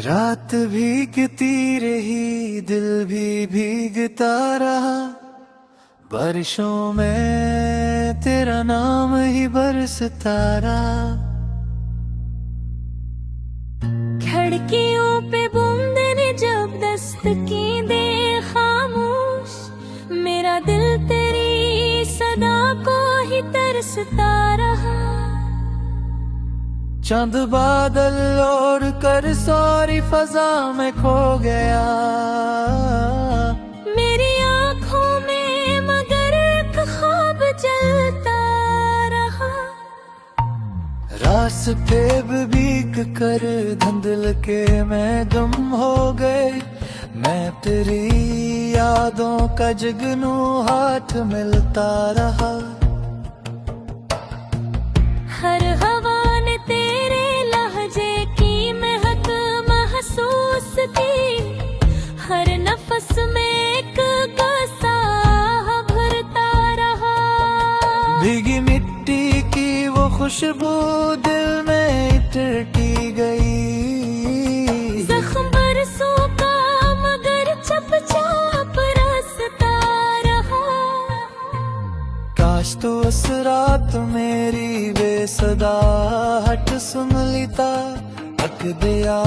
रात भीगती रही, दिल भी भीगता रहा। बारिशों में तेरा नाम ही बरसता रहा। खिड़कियों पे बूंदे ने जब दस्तकी दे खामोश, मेरा दिल तेरी सदा को ही तरसता रहा। चांद बादल और कर सारी फजा में खो गया। मेरी आंखों में मगर एक ख्वाब चलता रहा। रास्ते भीग कर धुंधल के मैं गुम हो गए। मैं तेरी यादों का जुगनू हाथ मिलता रहा। हर हवा ने तेरे लहजे की महक महसूस की। हर नफस में एक गसा भरता रहा। भीगी मिट्टी की वो खुशबू दिल में इतरती गई। जख्म बरसों का मगर चुपचाप रास्ता रहा। काश तू उस रात मेरी बेसदा हट सुन लेता। हक दिया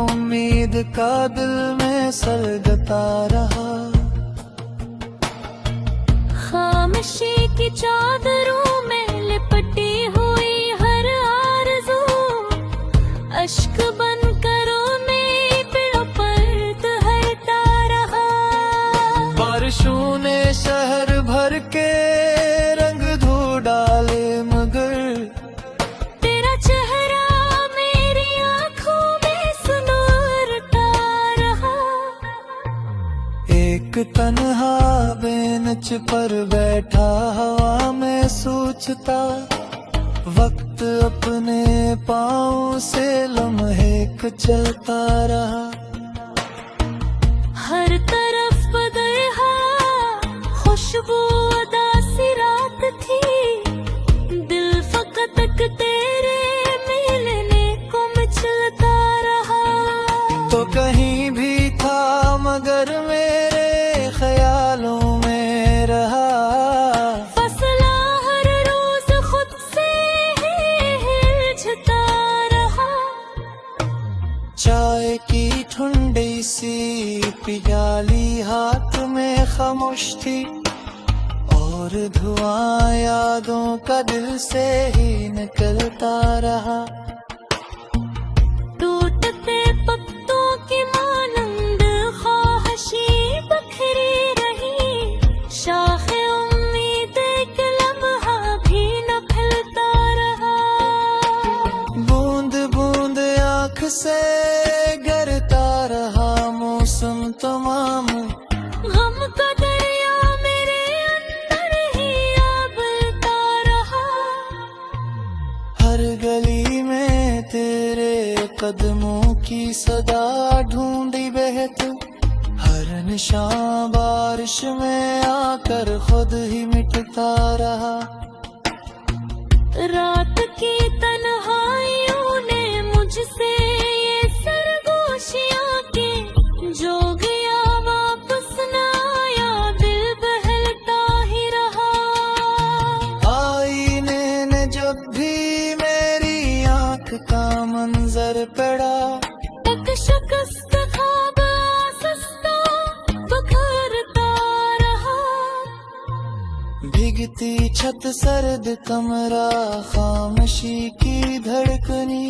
उम्मीद का दिल में सलगता रहा। खामोशी की चादरों में लिपटी हुई हर आरज़ू, अश्क बन करो मेरी पीड़ों पर तहरता रहा। बारिशों ने शहर भर के रंग धो डाले, मगर तेरा चेहरा मेरी आंखों में सुनहरता रहा। एक तन्हा बेंच पर बैठा हवा में सोचता। वक्त अपने पाँव से लम्हे चलता रहा। हर तरफ बदरहा खुशबू उदासी रात थी। दिल फकत तेरे मिलने को मचलता रहा। तो कहीं भी था मगर मेरे ख्यालों में रहा। फसला हर रोज खुद से ही हिलझता रहा। चाय की ठंडी सी प्याली हाथ में खामोश थी। और धुआं यादों का दिल से ही निकलता रहा। टूटते पत्तों की मानंद ख्वाहिशी बखरी रही। शाखे उम्मीद एक लम्हा भी न फैलता रहा। बूंद बूंद आँख से गिरता रहा मौसम तमाम। गम का दरिया मेरे अंदर ही आबलता रहा। हर गली में तेरे कदमों की सदा ढूंढी बहत। हर निशान बारिश में आकर खुद ही मिटता रहा। रात की तन्हाइयों ने मुझसे ये सरगोशियां की। जो गया वापस न आया, दिल बहलता ही रहा। आईने ने जब भी मेरी आंख का मंजर पड़ा। एक शिकस्त ख्वाब आसस्ता बखरता रहा। भीगती छत सर्द कमरा खामोशी की धड़कनी।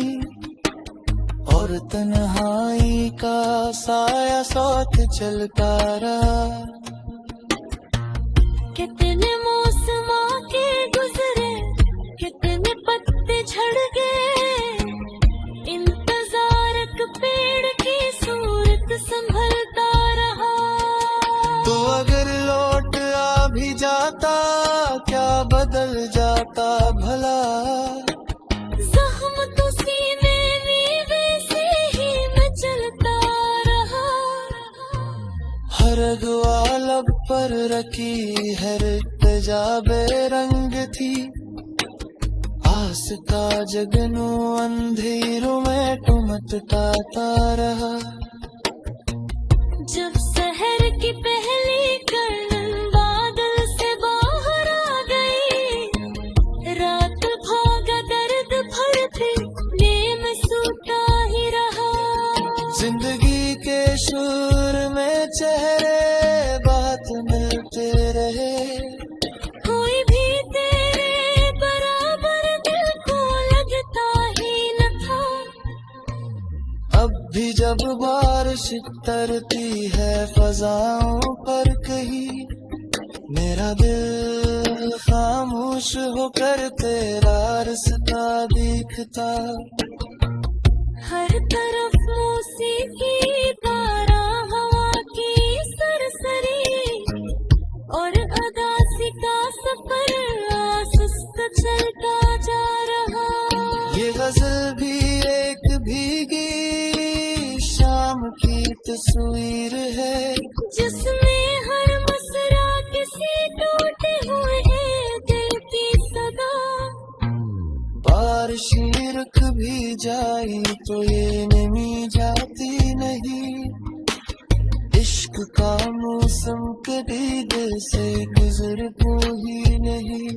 और तन्हाई का साया साथ चलता रहा। कितने मौसम के गुजरे, कितने पत्ते झड़ गए। इंतजार एक पेड़ की सूरत संभलता रहा। तो अगर लौट आ भी जाता, क्या बदल जाता भला। जख्म तो सीने में वैसे ही मचलता रहा। हर दुआ लब पर रखी हर इल्तिजा बेरंग थी। रास्ता जगनू अंधेरों में टुमटता रहा। जब शहर की पहली कर्णन बादल से बाहर आ गई, रात भागा दर्द भरती नेम सूता ही रहा। जिंदगी के शोर में चेहरे बात मिलते रहे, कोई भी तेरे बराबर दिल को लगता ही न था। अब भी जब बारिश तरती है फजाओं पर कहीं, मेरा दिल खामोश होकर तेरा रास्ता देखता। हर तरफ मौसीकी धारा, हवा की सरसरी और अदासी का सफर सुस्त चलता जा रहा। ये गजल भी एक भीगी शाम की तस्वीर है, जिसमें हर मसरा किसी टूटे हुए दिल की सदा। बारिश रुक भी जाए तो ये नमी जाती नहीं, इश्क का मौसम कभी दिल से गुजर को ही नहीं।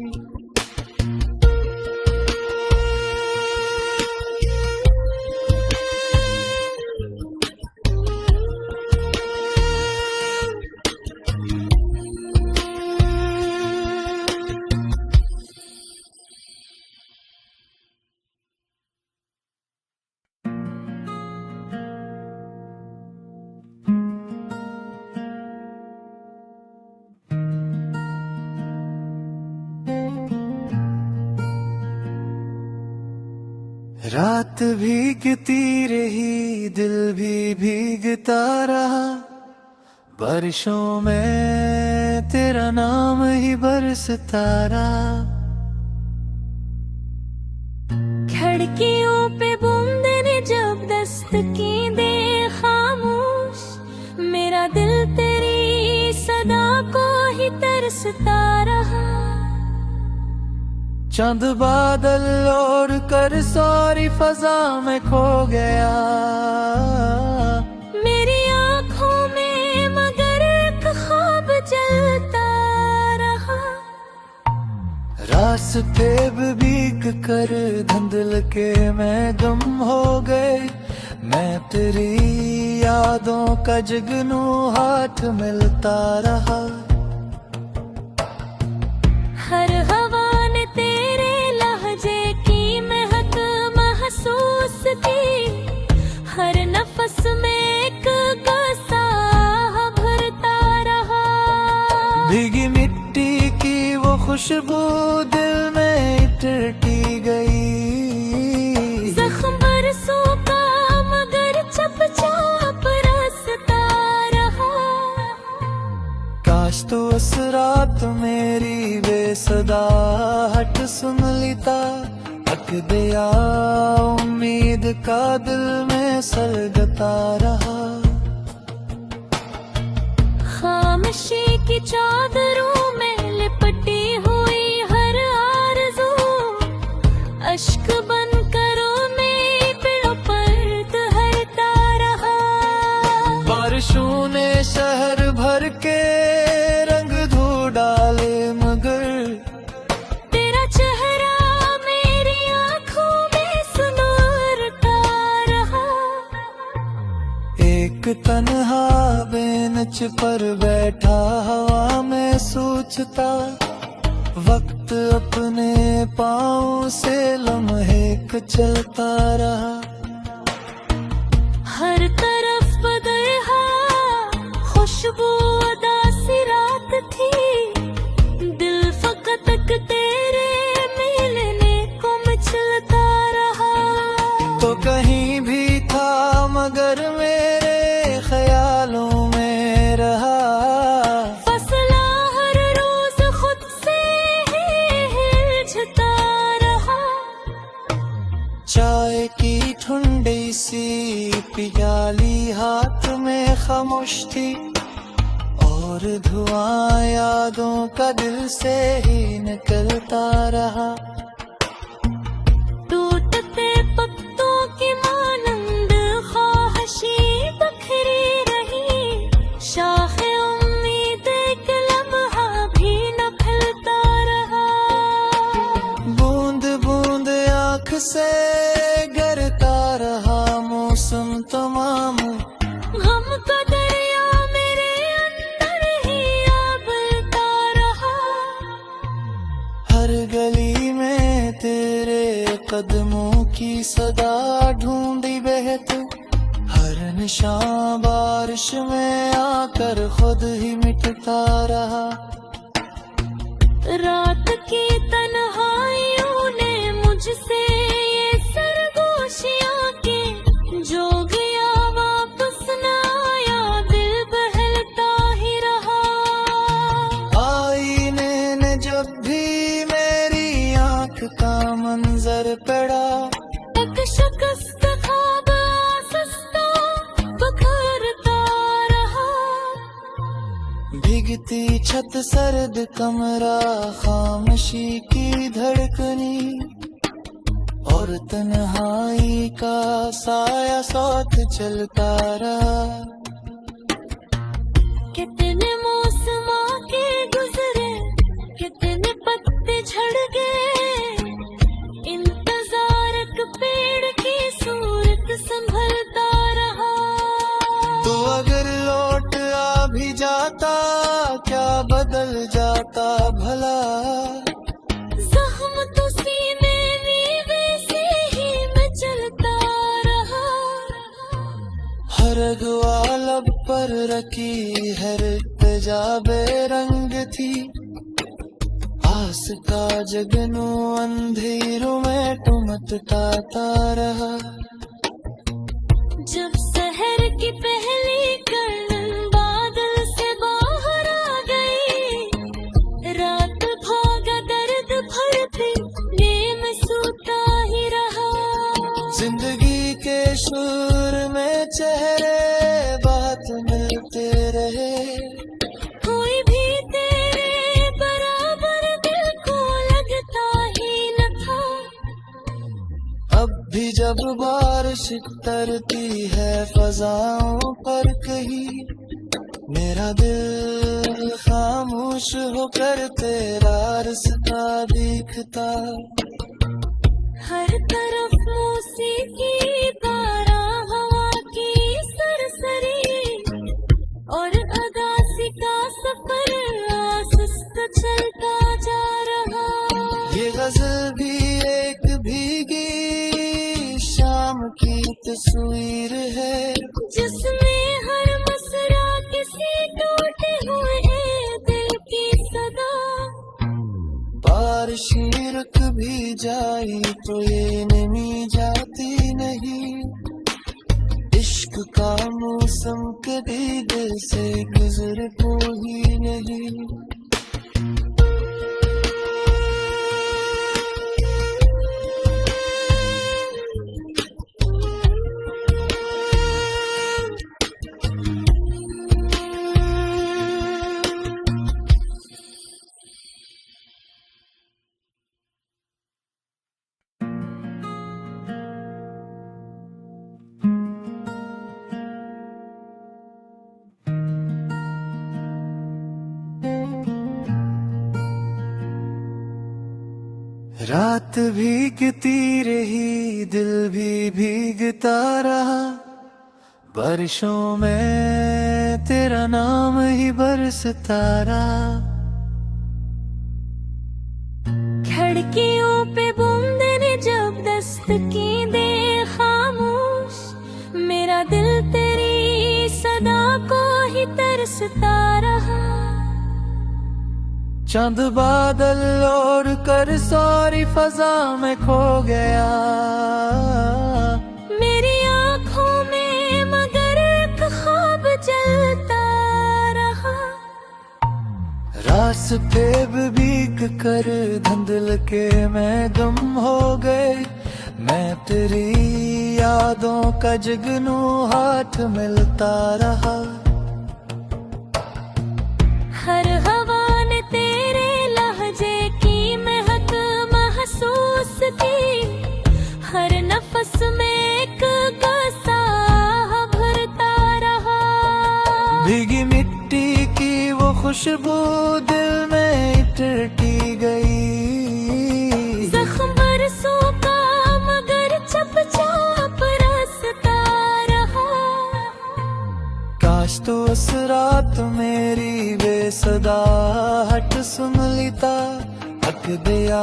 रात भीगती रही, दिल भी भीगता रहा, बारिशों में तेरा नाम ही बरसता रहा। खिड़कियों पे बूंदे ने जब दस्तकी दे खामोश, मेरा दिल तेरी सदा को ही तरसता रहा। चांद बादल और कर सारी फजा में खो गया, मेरी आंखों में मगर एक ख्वाब जलता रहा। रास्ते भीग कर धुंधल के मैं गम हो गए, मैं तेरी यादों का जुगनू हाथ मिलता रहा। हर हवा ने तेरे लहजे की महक महसूस की, हर नफस में एक गसा भरता रहा। भीगी मिट्टी की वो खुशबू दिल में इटरती गई, जख्म बरसों का मगर चुपचाप रास्ता रहा। काश तो उस रात मेरी बेसदा हट सुन लेता, हक दिया उम्मीद का दिल में सलगता रहा। खामोशी की चादरों में लिपटी हुई हर आरज़ू, अश्क बन करो मेरी पीड़ों पर तहरता रहा। बारिशों ने शहर भर के रंग धो डाले, मगर तेरा चेहरा मेरी आंखों में सुनारता रहा। एक तन्हा बेंच पर बैठा हवा में सोचता, वक्त अपने पाँव से लम्हे चलता रहा। हर तरफ बदरहा खुशबू उदासी रात थी, दिल फकत तेरे मिलने को मचलता रहा। तो कहीं भी था मगर मेरे ख्यालों में रहा, फसला हर रोज खुद से ही हिलझता रहा। चाय की ठंडी सी प्याली हाथ में खामोश थी, और धुआं यादों का दिल से ही निकलता रहा। कदमों की सदा ढूंढी बहत, हर निशान बारिश में आकर खुद ही मिटता रहा। रात की तन्हाइयों ने मुझसे ये सरगोशियां के, जो गया वापस न आया, दिल बहलता ही रहा। आईने ने जब भी मेरी आंख का मंजर पड़ा, एक शिकस्त ख्वाब आसस्ता बखरता रहा। भीगती छत, सर्द कमरा, खामोशी की धड़कनी, और तन्हाई का साया साथ चलता रहा। कितने मौसम आके गुजरे, कितने पत्ते झड़ गए, इंतजार एक पेड़ की सूरत संभलता रहा। तो अगर लौट आ भी जाता, क्या बदल जाता भला? जख्म तो सीने में वैसे ही मैं चलता रहा। हर अगवा लब पर रखी हर इल्तिजा बेरंग थी, आस का जगनू अंधेरों में टुमटता रहा। जब शहर की पहली किरण बादल से बाहर आ गई, रात भागा दर्द भरती, नींद सूता ही रहा। जिंदगी के शोर में चेहरे बात मिलते रहे, कोई भी तेरे बराबर दिल को लगता ही न था। अब भी जब बारिश तरती है फजाओं पर कहीं, मेरा दिल खामोश होकर तेरा रास्ता दिखता। हर तरफ मौसीकी धारा, हवा की सरसरी, और अगासी का सफर आहिस्ता चलता जा रहा। ये गजल भी एक भीगी शाम की तस्वीर है, जिसमें हर मसरा किसी टूटे हुए दिल की सदा। बारिश रुक भी जाई तो ये नमी जाती नहीं, इश्क का मौसम कभी दिल से गुजर कोई नहीं। रात भीगती रही, दिल भी भीगता रहा, बारिशों में तेरा नाम ही बरसता रहा। खिड़कियों पे बूंदे ने जब दस्तकी दे खामोश, मेरा दिल तेरी सदा को ही तरसता रहा। चांद बादल और कर सारी फजा में खो गया, मेरी आंखों में मगर एक ख्वाब चलता रहा। रास्ते भीग कर धुंधल के मैं गुम हो गए, मैं तेरी यादों का जगनू हाथ मिलता रहा। हर हवा ने तेरे लहजे की महक महसूस की, हर नफस में एक गसा भरता रहा। भीगी मिट्टी की वो खुशबू दिल में इटरती गई, जख्म बरसों का मगर चुपचाप रास्ता रहा। काश तो उस रात मेरी बेसदा हट सुन लेता, ढक दिया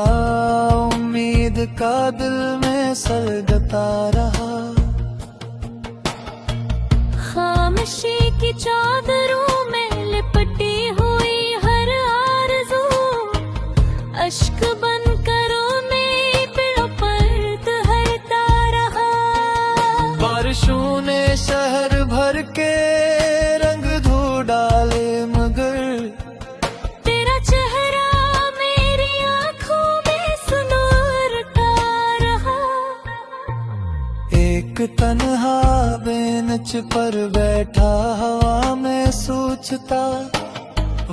उम्मीद का दिल में सलगता रहा। खामोशी की चादरों में लिपटी हुई हर आरज़ू, अश्क बन करो मेरी पीड़ों पर तैरता रहा। बारिशों ने शहर भर के रंग धो डाले, मगर तेरा चेहरा मेरी आंखों में सुनारता रहा। एक तन्हा बेंच पर बैठा हवा में सोचता,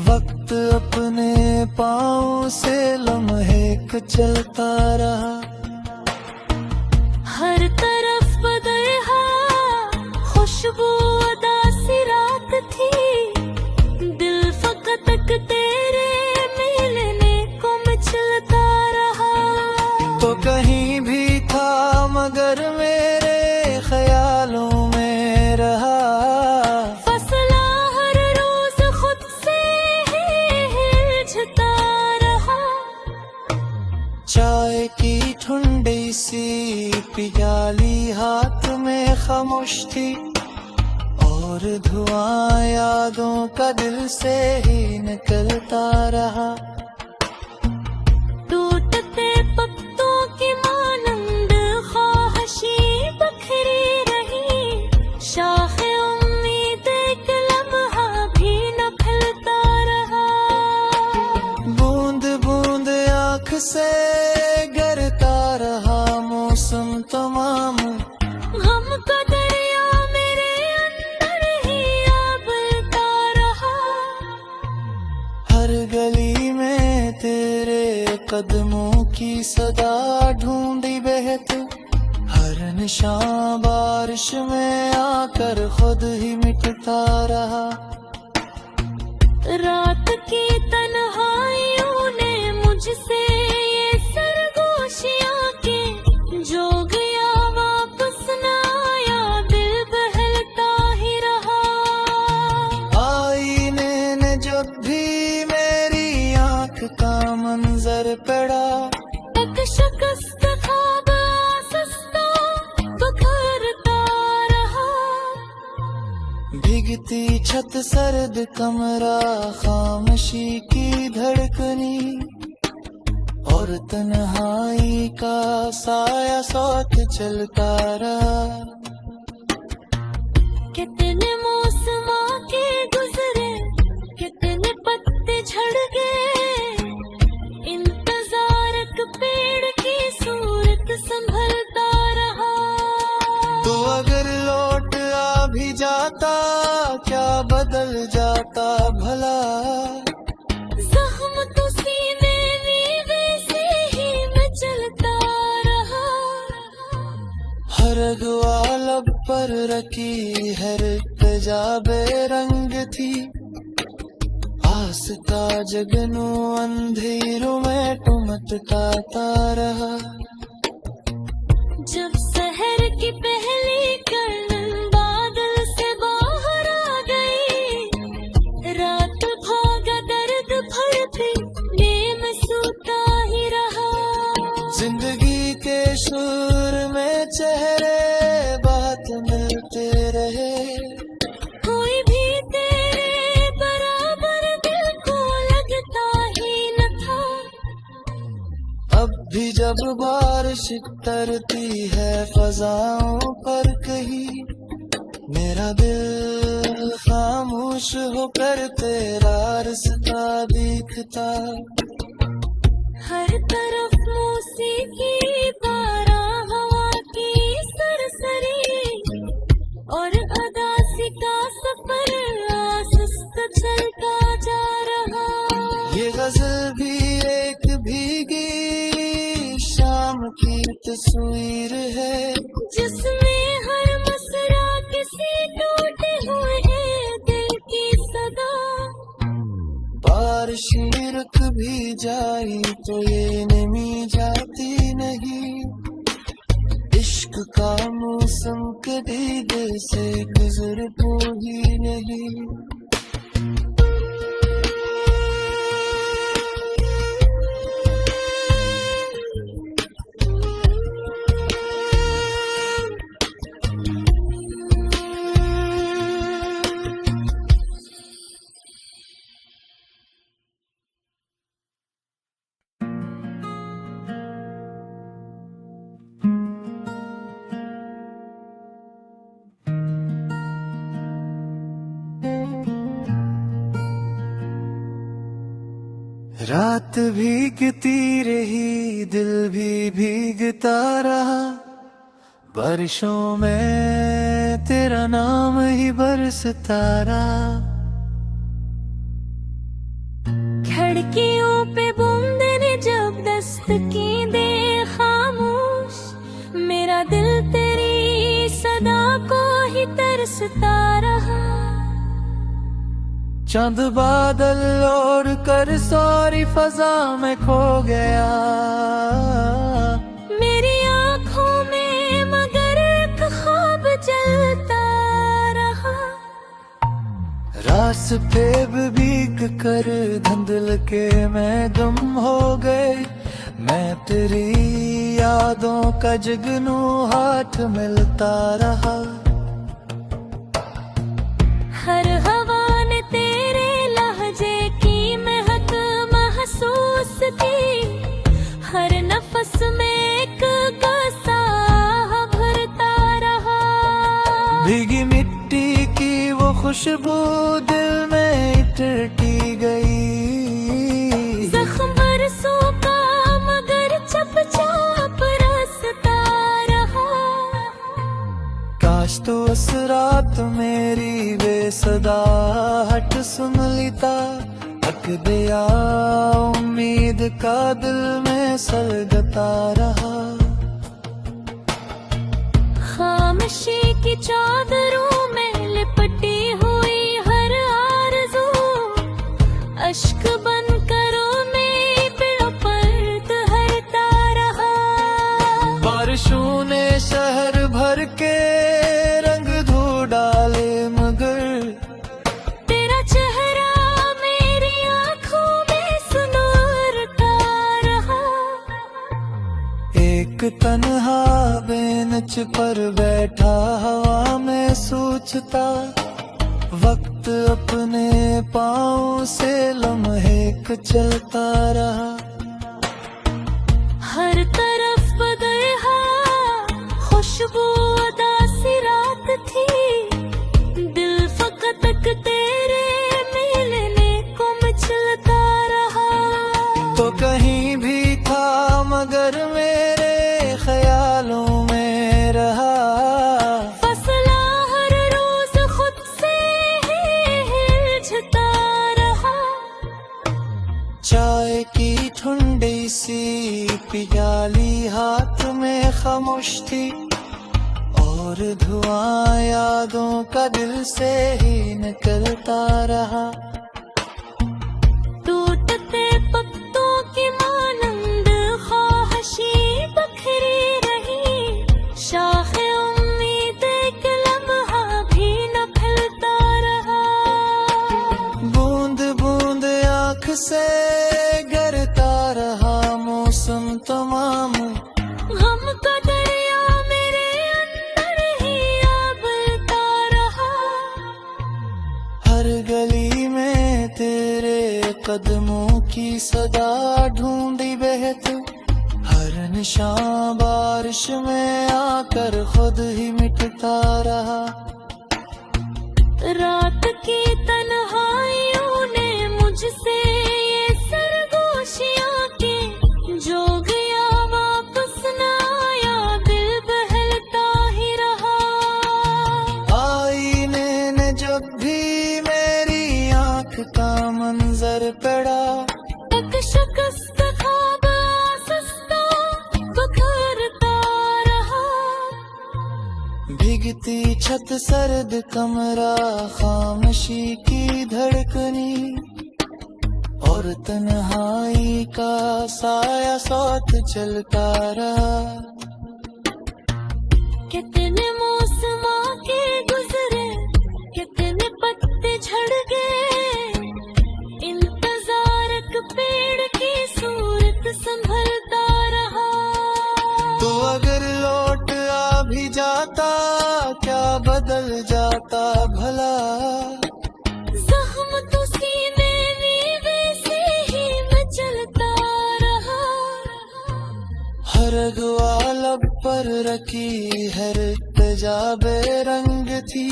वक्त अपने पाँव से लम्हे चलता रहा। हर तरफ बदरहा खुशबू उदासी रात थी, दिल फकत तेरे मिलने को मचलता रहा। तो कहीं भी था मगर मेरे ख्यालों में रहा। फसला हर रोज खुद से हिलता रहा। चाय की ठंडी सी प्याली हाथ में खामोश थी, और धुआं यादों का दिल से ही निकलता रहा। टूटते पत्तों की मानंद ख्वाहिशी बखरी रही, शाखे उम्मीद एक लम्हा भी न खिलता रहा। बूंद बूंद आँख से गिरता रहा मौसम तमाम, गम का दरिया मेरे अंदर ही आबलता रहा। हर गली में तेरे कदमों की सदा ढूंढी बहत, हर निशान बारिश में आकर खुद ही मिटता रहा। रात की तन्हाइयों ने मुझसे ये सरगोशियां की, जो गया वापस न आया, दिल बहलता ही रहा। आईने ने जब भी मेरी आंख का मंजर पड़ा, एक शिकस्त ख्वाब आसस्ता बिखरता रहा। भीगती छत सर्द कमरा खामोशी की धड़कनी, और तन्हाई का साया साथ चलता रहा। कितने मौसम के गुजरे, कितने पत्ते झड़ गए, इंतजार एक पेड़ की सूरत संभलता रहा। तो अगर लौट आ भी जाता, क्या बदल जाता भला। जख्म तो सीने में वैसे ही मचलता रहा। हर दुआ लब पर रखी हर इल्तिजा बेरंग थी, आस का जगनू अंधेरों में टुमटता रहा। जब शहर की पहली किरण बादल से बाहर आ गई, रात भागा दर्द भर भी बेमसूता ही रहा। जिंदगी के सुर में चेहरे बात मिलते रहे, कोई भी तेरे बराबर दिल को लगता ही न था। अब भी जब बारिश तरती है फजाओं पर कहीं, मेरा दिल खामोश होकर तेरा रास्ता देखता। हर तरफ मौसीकी बारां हवा की सरसरी, और अदासी का सफर आसुस्त चलता जा रहा। ये गजल भी एक भीगी शाम की तस्वीर है, जिसमें हर मसरा किसी टूटे हुए दिल की सदा। बारिश रुक भी जाई तो ये नमी जाती नहीं, इश्क का मौसम कभी दिल से गुजर को ही नहीं। रात भीगती रही, दिल भी भीगता रहा, बारिशों में तेरा नाम ही बरसता रहा। खिड़कियों पे बूंदे ने जब दस्तकी दे खामोश, मेरा दिल तेरी सदा को ही तरसता रहा। चांद बादल और कर सारी फजा में खो गया, मेरी आंखों में मगर एक ख्वाब चलता रहा। रास पे भीग कर धुंधल के मैं गुम हो गए, मैं तेरी यादों का जुगनू हाथ मिलता रहा। हर हवा ने तेरे लहजे की महक महसूस की, हर नफस में एक गसा भरता रहा। भीगी मिट्टी की वो खुशबू दिल में इटकी गई, जख्म बरसों का मगर चुपचाप रसता रहा। काश तो उस रात मेरी बेसदा हट सुन लेता, तक दिया उम्मीद का दिल में सलगता रहा। खामोशी की चादरों में लिपटी हुई हर आरज़ू, अश्क बन करो मेरी पिड़ों पर तहरता रहा। बारिशों ने शहर भर के रंग धो डाले, मगर तेरा चेहरा मेरी आंखों में सुनारता रहा। एक तन्हा बेंच पर बैठा हवा में सोचता, वक्त अपने पाँव से लम्हे चलता रहा। हर तरफ बदरहा खुशबू उदासी रात थी, दिल फकत तेरे मिलने को मचलता रहा। तो कहीं भी था मगर मेरे ख्यालों में रहा, फसला हर रोज खुद से ही हिलझता रहा। चाय की ठंडी सी प्याली हाथ में खामोश थी, और धुआं यादों का दिल से ही निकलता रहा। टूटते पत्तों की मानंद ख्वाहिशी बखरी रही, शाखे उम्मीद एक लम्हा भी न फैलता रहा। बूंद बूंद आँख से गिरता रहा मौसम तमाम, गम का दरिया मेरे अंदर ही आबलता रहा। हर गली में तेरे कदमों की सदा ढूंढी बहत, हर निशान बारिश में आकर खुद ही मिटता रहा। रात की तन्हाइयों ने मुझसे ये सरगोशियां की, जो गया वापस न आया, दिल बहलता ही रहा। आईने ने जब भी मेरी आँख का मंजर पड़ा, एक शिकस्त ख्वाब आसस्ता बिखरता रहा। भीगती छत सर्द कमरा खामोशी की धड़कनी, और तन्हाई का साया साथ चलता रहा। कितने मौसम आके गुजरे, कितने पत्ते झड़ गए, इंतजार एक पेड़ की सूरत संभलता रहा। तो अगर लौट आ भी जाता, क्या बदल जाता भला, जख्म तो सीने में वैसे ही मचलता रहा। हर दुआ लब पर रखी हर इल्तिजा बेरंग थी,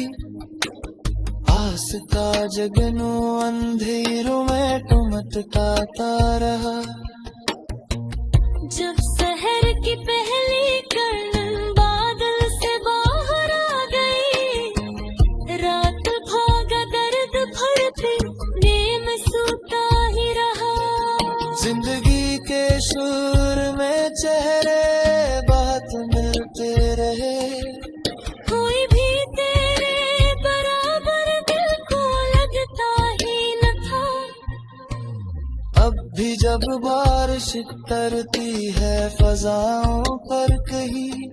रास्ता जगनू अंधेरों में टुमटकाता रहा। जब शहर की पहली कर्णन बादल से बाहर आ गई, रात भागा दर्द भर भी नेम सूता ही रहा। जिंदगी के सुर में चेहरे बात मिलते रहे, कोई भी तेरे बराबर दिल को लगता ही न था। अब भी जब बारिश तरती है फजाओं पर कहीं,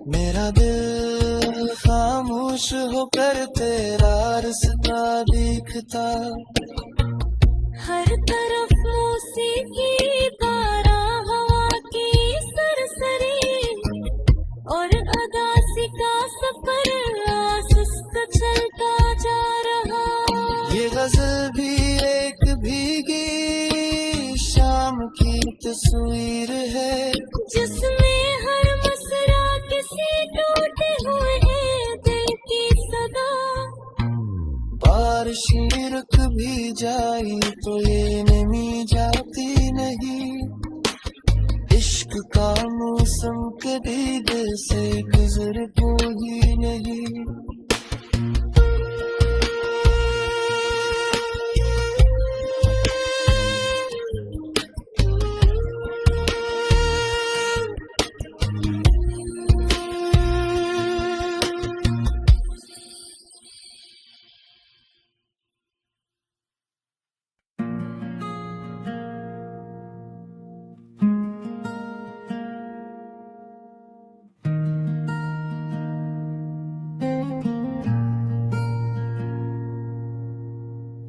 मेरा दिल खामोश होकर तेरा रास्ता दिखता। हर तरफ मौसीकी धारा, हवा की सरसरी और अदासी का सफर सुस्त चलता जा रहा। ये गजल भी एक भीगी शाम की तस्वीर है, जिसमें हर मसरा किसी टूटे हुए दिल की सदा। बारिश रुक भी जाई तो ये नमी जाती नहीं, इश्क का मौसम कभी दिल से गुजर कोई नहीं।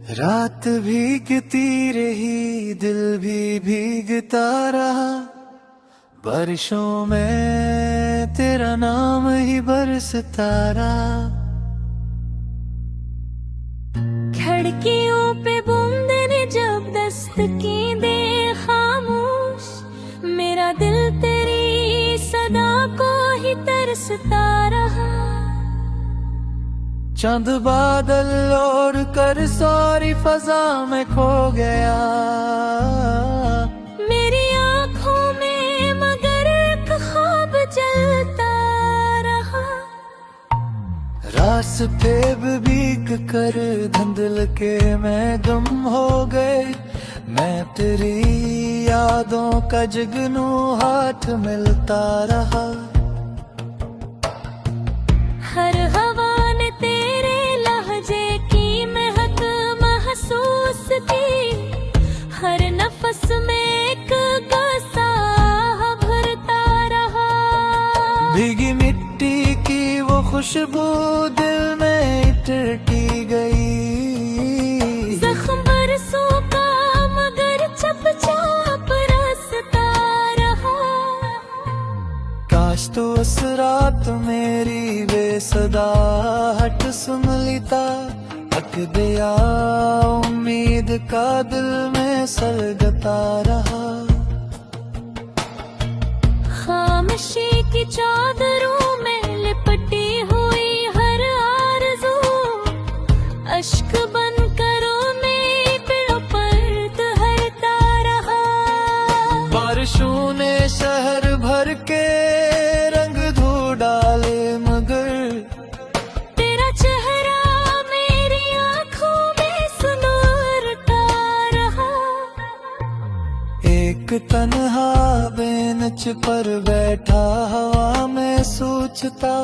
रात भीगती रही, दिल भी भीगता रहा, बारिशों में तेरा नाम ही बरसता रहा। खिड़कियों पे बूंदे ने जब दस्तकी दे खामोश, मेरा दिल तेरी सदा को ही तरसता रहा। चांद बादल और कर सारी फजा में खो गया, मेरी आंखों में मगर एक ख्वाब जलता रहा। रास्ते भीग कर धुंधल के मैं गम हो गए, मैं तेरी यादों का जुगनू हाथ मिलता रहा। हर हवा ने तेरे लहजे की महक महसूस की, हर नफस में एक गसा भरता रहा। भीगी मिट्टी की वो खुशबू दिल में इटकी गई, जख्म बरसों का मगर चुपचाप रास्ता रहा। काश तो उस रात मेरी बेसदा हट सुन लेता, हक दिया उम्मीद का दिल में सलगता रहा। खामोशी की चादरों में लिपटी हुई हर आरज़ू, अश्क बन करो मेरी पीड़ों पर तहरता रहा। बारिशों ने शहर भर के रंग धो डाले, मगर तेरा चेहरा मेरी आंखों में सुनहरता रहा। एक तन्हा बेंच पर बैठा हवा में सोचता,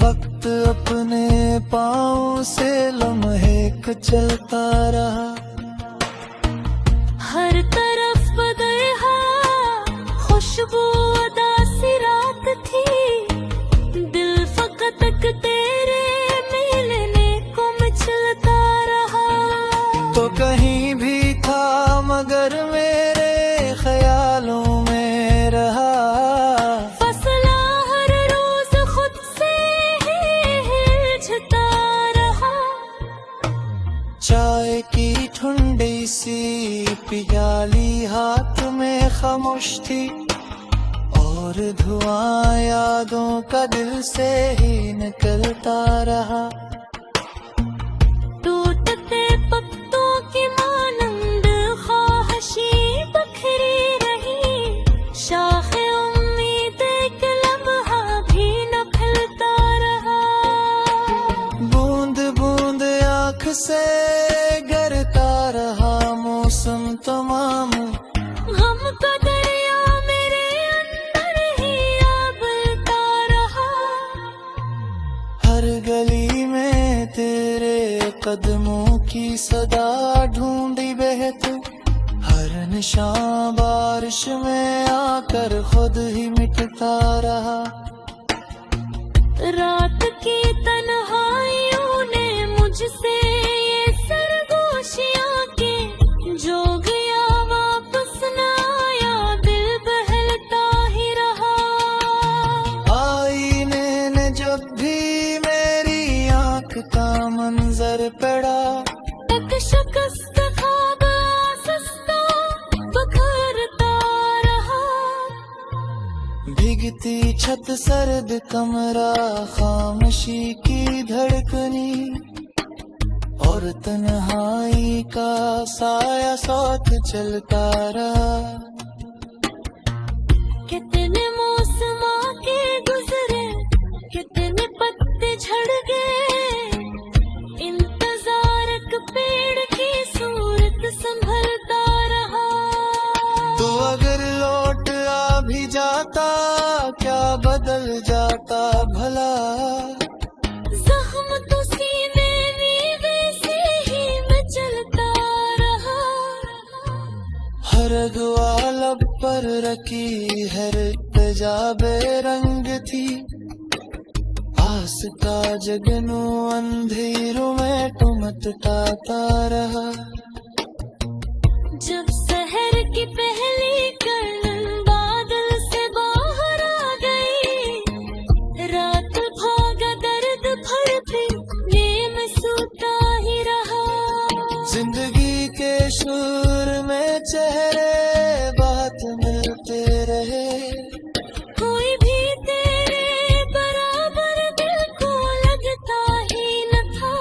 वक्त अपने पाँव से लम्हे चलता रहा। हर तरफ बदरहा खुशबू उदासी रात थी, दिल फकत तेरे मिलने को मचलता रहा। तो कहीं भी था मगर मेरे ख्यालों में रहा, फसला हर रोज खुद से ही हिलझता रहा। चाय की ठंडी सी प्याली हाथ में खामोश थी, और धुआं यादों का दिल से ही निकलता रहा। से गिरता रहा मौसम तमाम, हमका दरिया मेरे अंदर ही आबलता रहा। हर गली में तेरे कदमों की सदा ढूंढी बहत, हर निशान बारिश में आकर खुद ही मिटता रहा। रात की तन्हाइयों ने मुझसे ये सरगोशियां के जो गया वापस न आया, दिल बहलता ही रहा। आईने ने जब भी मेरी आंख का मंजर पड़ा, एक शिकस्त ख्वाब आसस्ता बखरता रहा। भीगती छत सर्द कमरा खामोशी की धड़कनी, और तन्हाई का साया साथ चलता रहा। कितने मौसम के गुजरे, कितने पत्ते झड़ गए, इंतजार एक पेड़ की सूरत संभलता रहा। तो अगर लौट आ भी जाता, क्या बदल जाता भला? जख्म तो सीने में वैसे ही मचलता रहा। हर दुआ लब पर रखी हर इल्तिजा बेरंग थी, आस का जगनू अंधेरों में टुमटता रहा। जब शहर की पहली किरण बादल से बाहर आ गई, रात भागा दर्द भर भी नेम सूता ही रहा। जिंदगी के शोर में चेहरे बात मिलते रहे, कोई भी तेरे बराबर दिल को लगता ही न था।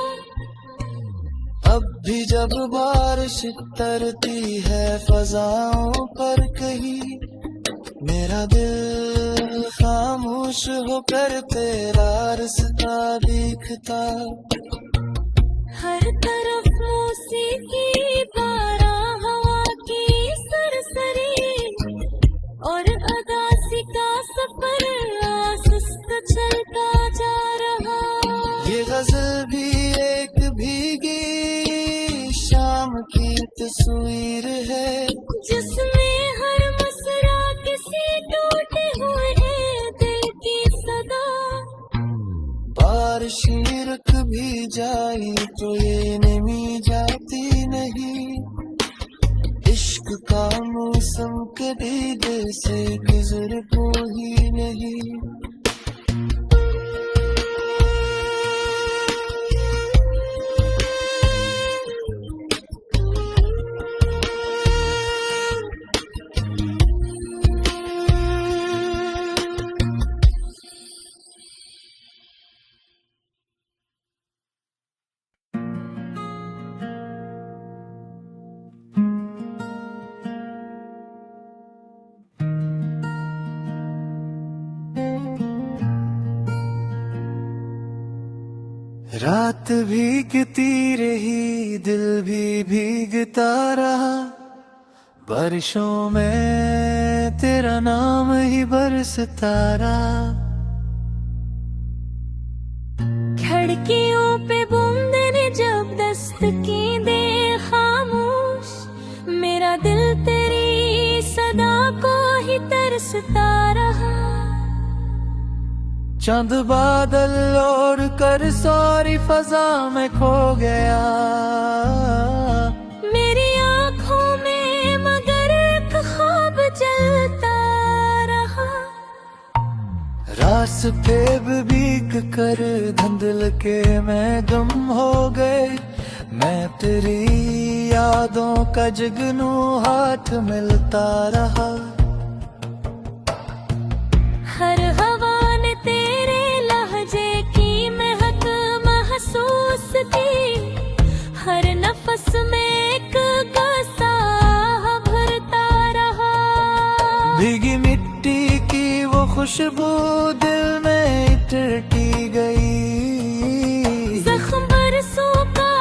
अब भी जब बारिश तरती है फजाओं पर कहीं, मेरा दिल खामोश होकर तेरा रास्ता दिखता। हर तरफ मौसीकी बारां हवा की सरसरी, और अदासी का सफर आसुस्त चलता जा रहा। ये गजल भी एक भीगी शाम की तस्वीर है, जिसमें हर मसरा किसी टूटे हुए दिल की सदा। बारिश रुक भी जाए तो ये नमी जाती नहीं, इश्क का मौसम कभी दिल से गुजर को ही नहीं। रात भीगती रही, दिल भी भीगता रहा, बारिशों में तेरा नाम ही बरसता रहा। खिड़कियों पे बूंदे ने जब दस्त की दे खामोश, मेरा दिल तेरी सदा को ही तरसता रहा। चांद बादल और कर सारी फजा में खो गया, मेरी आंखों में मगर एक ख्वाब चलता रहा। रास्ते भीग कर धुंधल के मैं गुम हो गए, मैं तेरी यादों का जुगनू हाथ मिलता रहा। हर हवा ने तेरे लहजे की महक महसूस की, हर नफस में एक गसा भरता रहा। भीगी मिट्टी की वो खुशबू दिल में इटरती गई, जख्म बरसों का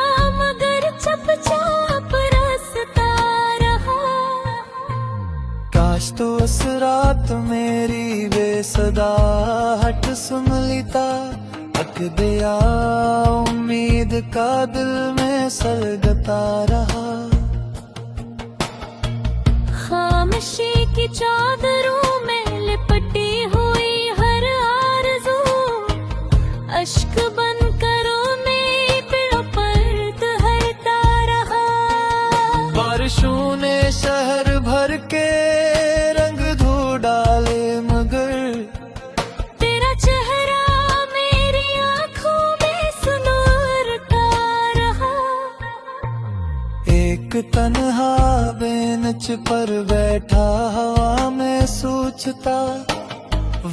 एक दिया उम्मीद का दिल में सलगता रहा। खामोशी की चादरों में लिपटी हुई हर आरज़ू, अश्क बन करो मेरी पीड़ों पर तहरता रहा। बारिशों ने शहर भर के रंग धो डाले, मगर तेरा चेहरा मेरी आंखों में सुनहरता रहा। एक तन्हा बेंच पर बैठा हवा में सोचता,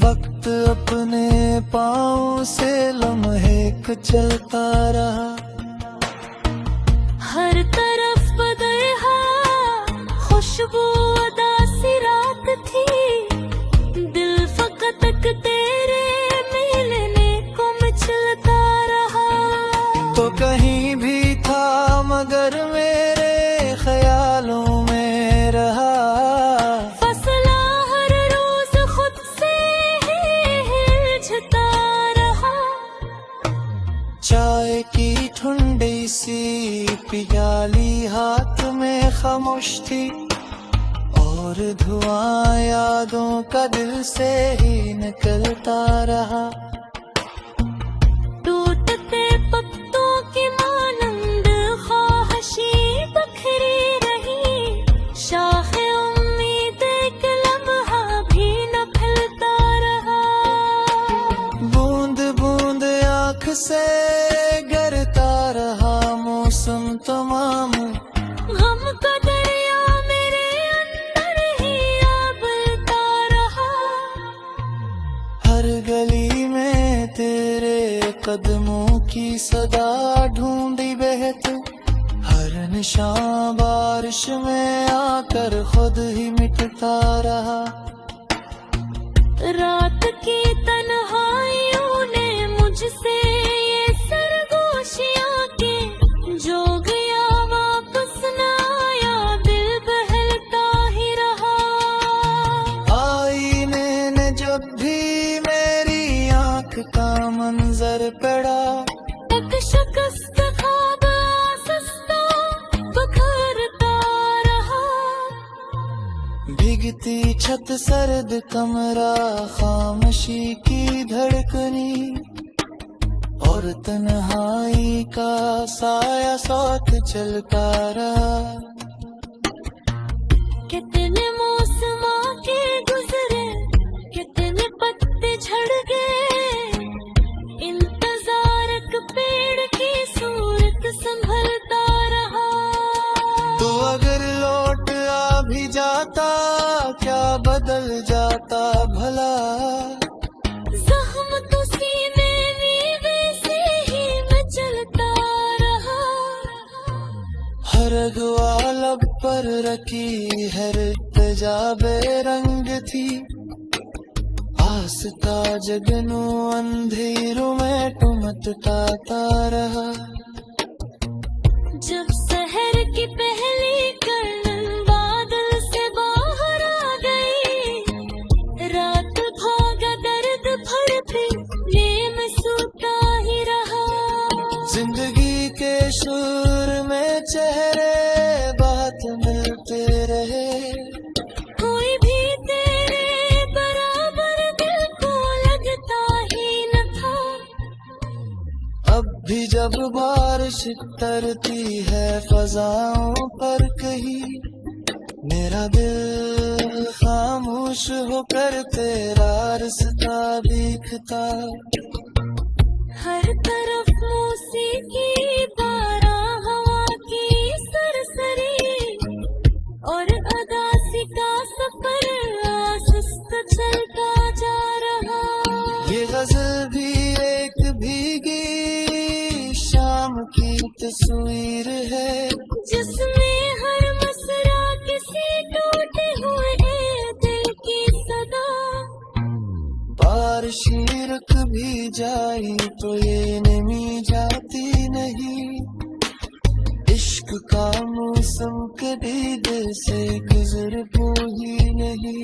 वक्त अपने पाँव से लम्हे चलता रहा। हर तरफ बदरहा खुशबू उदासी रात थी, दिल फकत तेरे मिलने को मचलता रहा। तो कहीं भी था मगर मेरे ख्यालों में रहा। फसला हर रोज खुद से ही हिलझता रहा। चाय की ठंडी सी प्याली हाथ में खामोश थी, और धुआं यादों का दिल से ही निकलता रहा। टूटते पत्तों की मानंद ख्वाहिशी बखरी रही, शाखे उम्मीद एक लम्हा भी न फैलता रहा। बूंद बूंद आँख से गिरता रहा मौसम तमाम, गम का दरिया मेरे अंदर ही आबलता रहा। हर गली में तेरे कदमों की सदा ढूंढी बहत, हर निशान बारिश में आकर खुद ही मिटता रहा। रात की तन्हाइयों ने मुझसे ये सरगोशियां के जो गया वापस न आया, दिल बहलता ही रहा। आईने ने जब भी मेरी आंख का मंजर पड़ा, एक शिकस्त ख्वाब आसस्ता बखरता रहा। भीगती छत सर्द कमरा खामोशी की धड़कनी, और तन्हाई का साया साथ चलता रहा। कितने मौसम के गुजरे, कितने पत्ते झड़ गए, इंतजार एक पेड़ की सूरत संभलता रहा। तो अगर लौट आ भी जाता, क्या बदल जाता भला? जख्म तो सीने में वैसे ही मचलता रहा। हर दुआ लब पर रखी हर इल्तिजा बेरंग थी, आस्था जगनू अंधेरों में टुमटता रहा। जब शहर की पहली कर्नल बादल से बाहर आ गई, रात भागा दर्द भर भी नेम सूता ही रहा। जिंदगी के सुर में चेहरे बात मिलते रहे, कोई भी तेरे बराबर दिल को लगता ही न था। अब भी जब बारिश तरती है फजाओं पर कहीं, मेरा दिल खामोश होकर तेरा रास्ता देखता। हर तरफ मौसीकी बारा हवा की सरसरी, और अदासी का सफर आसुस्त चलता जा रहा। ये गजल भी एक भीगी शाम की तस्वीर है, जिसमें हर मसरा किसी टूटे हुए दिल की सदा। बारिश रुक भी जाई तो ये नमी जाती नहीं, इश्क का मौसम कभी दिल से गुजर ही नहीं।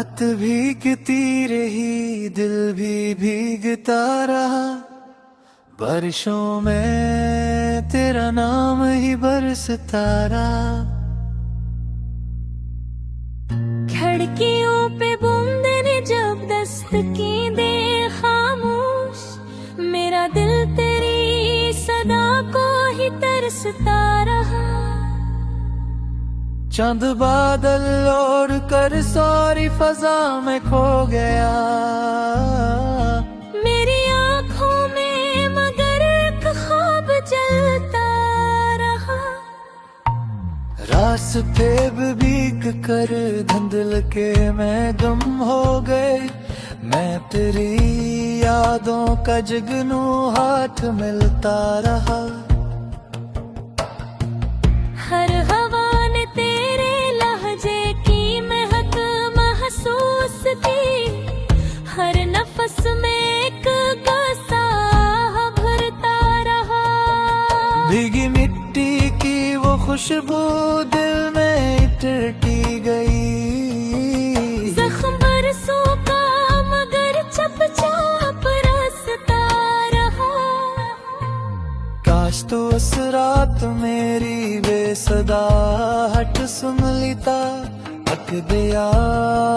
रात भीगती रही, दिल भी भीगता रहा, बारिशों में तेरा नाम ही बरसता रहा। खिड़कियों पे बूंदे ने जब दस्तकी दे खामोश, मेरा दिल तेरी सदा को ही तरसता रहा। चांद बादल ओढ़ कर सारी फजा में खो गया, मेरी आंखों में मगर एक ख्वाब जलता रहा। रास्ते भीग कर धुंधल के मैं गुम हो गए, मैं तेरी यादों का जुगनू हाथ मिलता रहा। हर हवा ने तेरे लहजे की महक महसूस की, हर नफस में एक गसा भरता रहा। भीगी मिट्टी की वो खुशबू दिल में इटकी गई, जख्म बरसों का मगर चुपचाप रास्ता रहा। काश तो उस रात मेरी बेसदा हट सुन लेता, हक दिया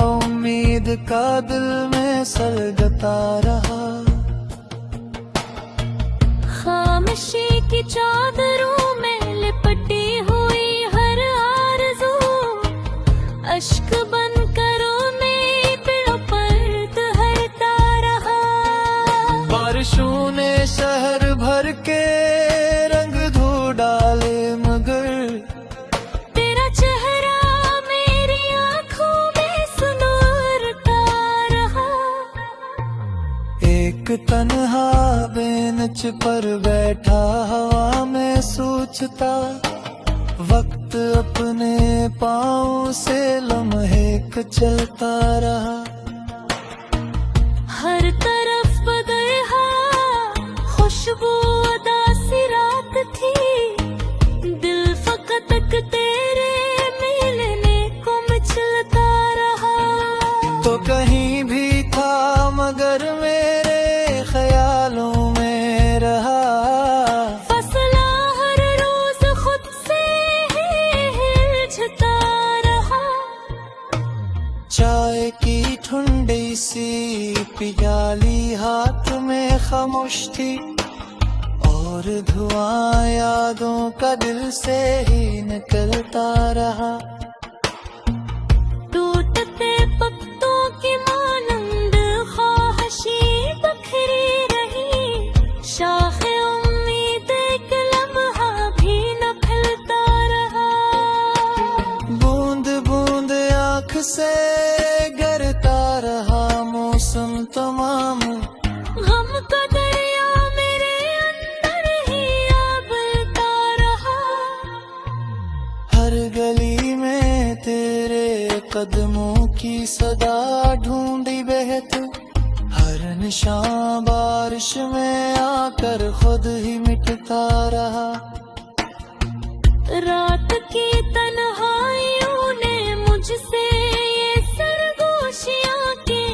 उम्मीद का दिल में सलगता रहा। खामोशी की चादरों में लिपटी हुई हर आरज़ू, अश्क बन करो ने पेड़ों पर तहरता रहा। बारिशों ने शहर भर के रंग धो डाले, मगर तेरा चेहरा मेरी आंखों में सुनहरता रहा। एक तन्हा बेंच पर बैठा हवा में सोचता, वक्त अपने पाँव से लम्हेक चलता रहा। हर तरफ बदहा खुशबू उदासी रात थी, दिल फकत तेरे मिलने को मचलता रहा। तो कहीं भी था मगर मेरे ख्यालों में रहा, फसला हर रोज खुद से ही हिलझता रहा। चाय की ठंडी सी प्याली हाथ में खामोश थी, और धुआं यादों का दिल से ही निकलता रहा। टूटते पत्तों की मानंद ख्वाहिशी बखरी रही, शाखे उम्मीद एक लम्हा भी न खिलता रहा। बूंद बूंद आँख से गिरता रहा मौसम तमाम, गम का दरिया मेरे अंदर ही आबलता रहा। हर गली में तेरे कदमों की सदा ढूंढी बहत, हर निशान बारिश में आकर खुद ही मिटता रहा। रात की तन्हाइयों ने मुझसे ये सरगोशियां की,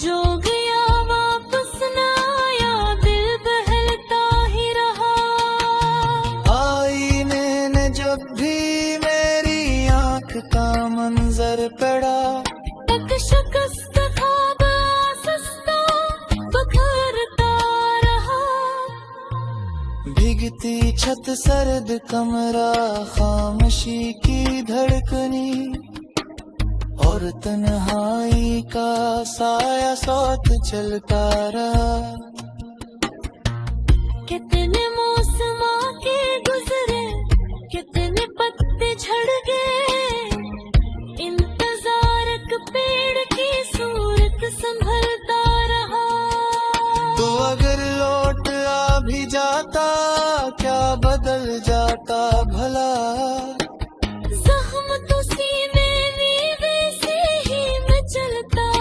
जो गया वापस न आया, दिल बहलता ही रहा। आईने ने जब भी मेरी आँख का मंजर पड़ा, तक शिकस्त ख्वाब आसस्ता बखरता रहा। भीगती छत सर्द कमरा खामोशी की धड़कनी, और तन्हाई का साया साथ चलता रहा। कितने मौसम आके गुजरे, कितने पत्ते झड़ गए, इंतजार एक पेड़ की सूरत संभलता रहा। तो अगर लौट आ भी जाता, क्या बदल जाता भला।